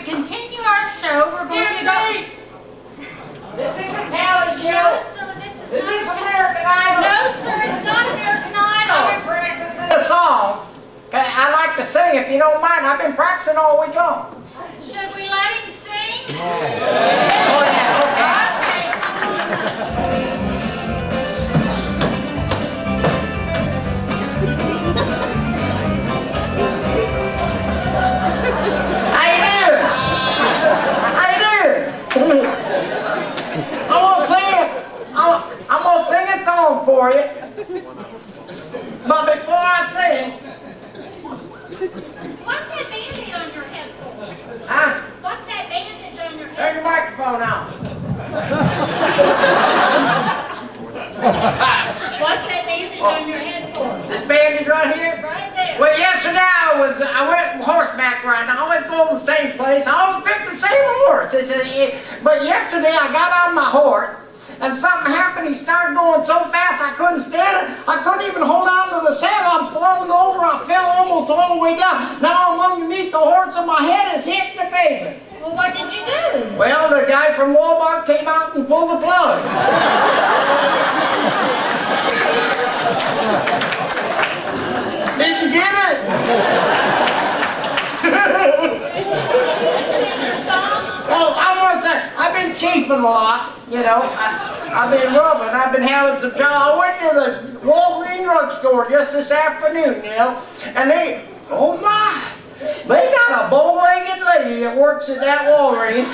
continue our show, we're going to go... This is a talent show. No, sir, This is American Idol. No, sir, it's not American Idol. I've been practicing a song. I like to sing, if you don't mind. I've been practicing all week long. Should we let him sing? Oh, yeah, okay. How you doing? How you doing? I'm gonna sing a song for you. But before I sing, What's that bandage on your head for? huh? What's that bandage on your Turn head your microphone on. What's that bandage on your head for? This bandage right here. Right there. Well, yesterday I went horseback riding. I always go to the same place. I always pick the same horse. But yesterday I got on my horse and something happened. He started going so fast I couldn't stand it. I couldn't even hold on to the saddle. I'm falling over. I fell almost all the way down. Now I'm underneath the horse and my head is hitting the pavement. Well, what did you do? Well, the guy from Walmart came out and pulled the plug. Did you get it? Sing your song? Well, I want to say, I've been chiefing a lot, you know. I've been rubbing, I've been having some trouble. I went to the Walgreens drugstore just this afternoon, you know, and oh my, they got a bow-legged lady that works at that Walgreens.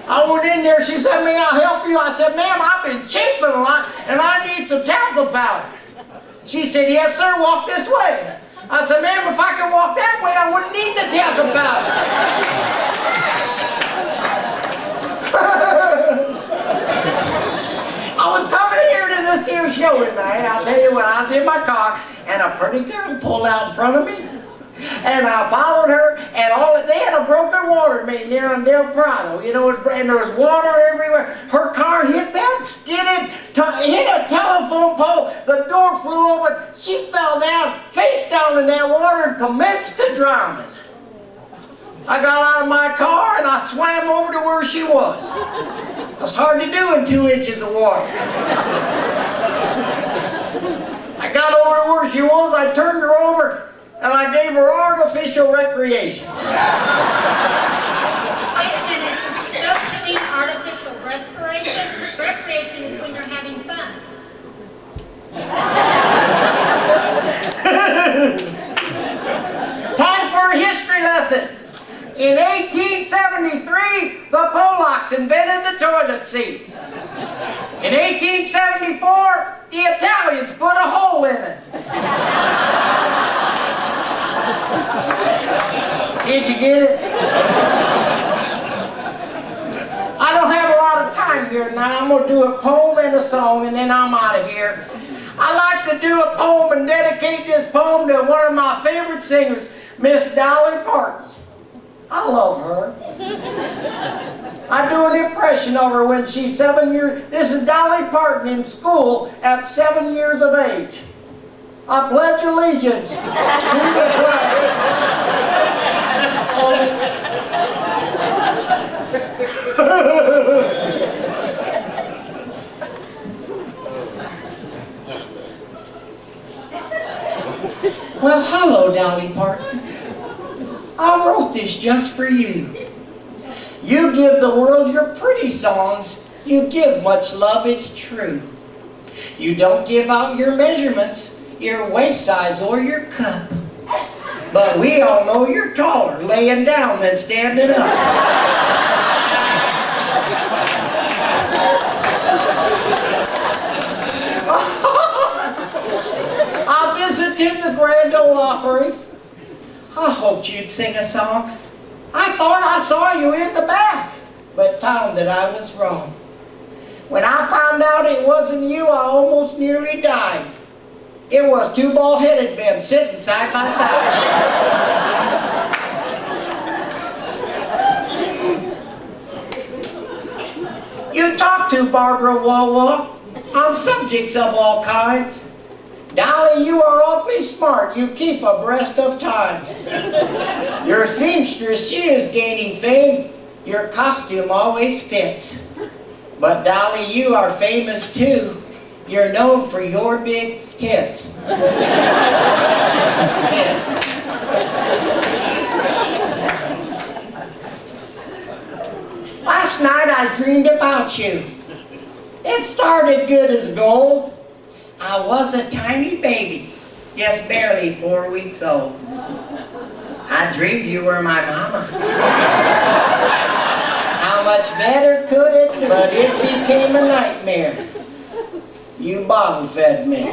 I went in there, she said, "May I help you?" I said, "Ma'am, I've been chafing a lot, and I need some talcum powder." She said, "Yes, sir, walk this way." I said, "Ma'am, if I could walk that way, I wouldn't need the talcum powder." I was coming here to this here show tonight, I'll tell you when I was in my car, and a pretty girl pulled out in front of me. And I followed her, and they had a broken water main there on Del Prado, you know, and there was water everywhere. Her car hit that, skidded, hit a telephone pole, the door flew open, she fell down, face down in that water and commenced to drowning. I got out of my car and I swam over to where she was. It's hard to do in 2 inches of water. I got over to where she was, I turned her over, and I gave her artificial recreation. Wait a minute. Don't you mean artificial respiration? Recreation is when you're having fun. Time for a history lesson. In 1873, the Polacks invented the toilet seat. In 1874, the Italians put a hole in it. Did you get it? I don't have a lot of time here tonight. I'm going to do a poem and a song, and then I'm out of here. I like to do a poem and dedicate this poem to one of my favorite singers, Miss Dolly Parton. I love her. I do an impression of her when she's 7 years. This is Dolly Parton in school at 7 years of age. I pledge allegiance to the flag. Well, hello, Dolly Parton. I wrote this just for you. You give the world your pretty songs. You give much love, it's true. You don't give out your measurements, your waist size or your cup. But we all know you're taller laying down than standing up. I visited the Grand Ole Opry. I hoped you'd sing a song. I thought I saw you in the back, but found that I was wrong. When I found out it wasn't you, I almost nearly died. It was two bald-headed men sitting side by side. You talk to Barbara Wawa on subjects of all kinds. Dolly, you are awfully smart. You keep abreast of times. Your seamstress, she is gaining fame. Your costume always fits. But Dolly, you are famous too. You're known for your big hits. Hits. Last night I dreamed about you. It started good as gold. I was a tiny baby, just barely 4 weeks old. I dreamed you were my mama. How much better could it? But it became a nightmare. You bottle fed me. I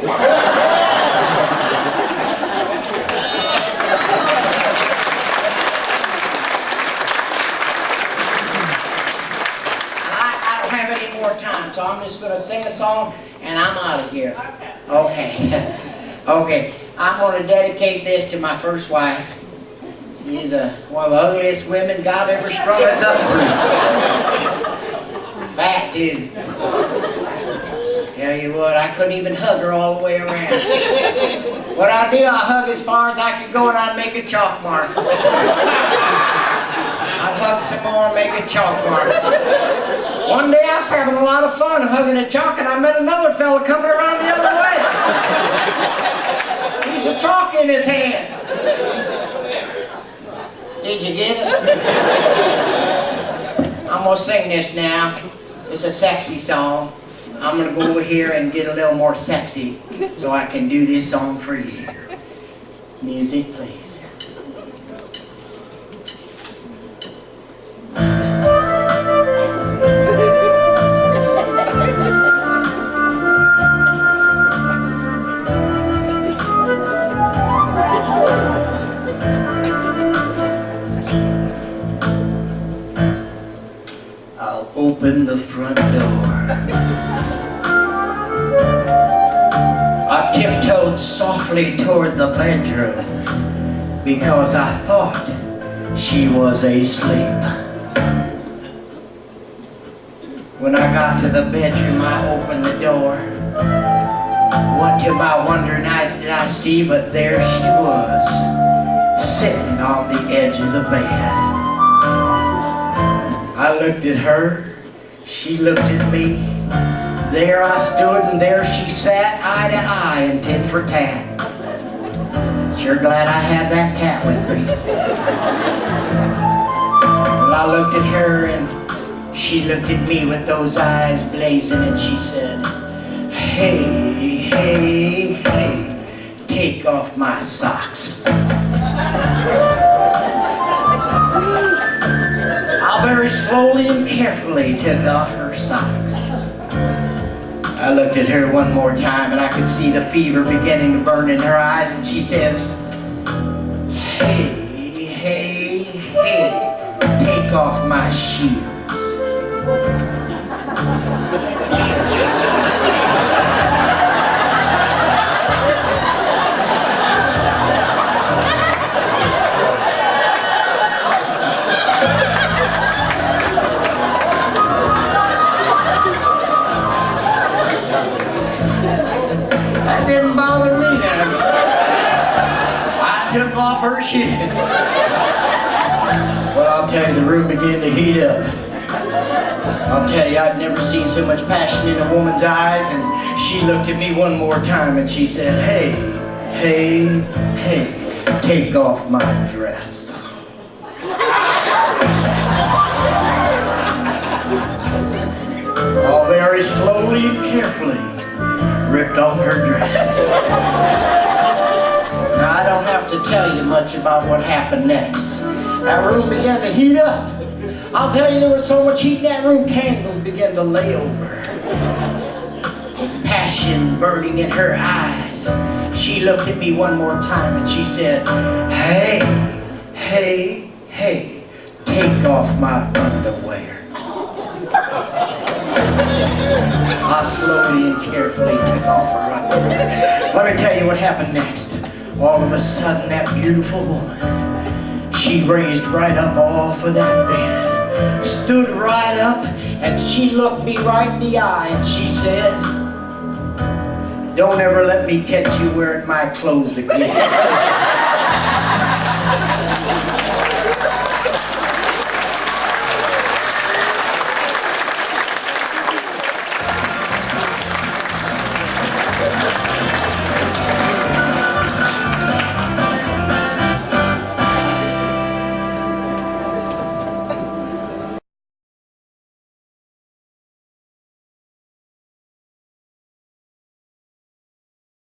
don't have any more time, so I'm just going to sing a song and I'm out of here. Okay. Okay. I'm going to dedicate this to my first wife. She's one of the ugliest women God ever strung a gun through. Fat, too. Tell you what, I couldn't even hug her all the way around. What I do, I hug as far as I could go and I'd make a chalk mark. I'd hug some more and make a chalk mark. One day I was having a lot of fun hugging a chalk and I met another fella coming around the other way. He's a chalk in his hand. Did you get it? I'm going to sing this now. It's a sexy song. I'm going to go over here and get a little more sexy so I can do this song for you. Music, please. I'll open the front door. I tiptoed softly toward the bedroom because I thought she was asleep. When I got to the bedroom, I opened the door. What to my wondering eyes did I see? But there she was, sitting on the edge of the bed. I looked at her, she looked at me. There I stood and there she sat, eye to eye and tit for tat. Sure glad I had that cat with me. Well, I looked at her and she looked at me with those eyes blazing and she said, "Hey, hey, hey, take off my socks." I very slowly and carefully took off her socks. I looked at her one more time and I could see the fever beginning to burn in her eyes and she says, "Hey, hey, hey, take off my shoes." That didn't bother me none. I took off her shoes. Well, I'll tell you, the room began to heat up. I'll tell you, I'd never seen so much passion in a woman's eyes, and she looked at me one more time and she said, "Hey, hey, hey, take off my dress." All very slowly and carefully ripped off her dress. Now, I don't have to tell you much about what happened next. That room began to heat up. I'll tell you, there was so much heat in that room, candles began to lay over. Passion burning in her eyes. She looked at me one more time and she said, "Hey, hey, hey, take off my underwear." I slowly and carefully took off her underwear. Let me tell you what happened next. All of a sudden, that beautiful woman, she raised right up off of that bed, stood right up, and she looked me right in the eye and she said, Don't ever let me catch you wearing my clothes again.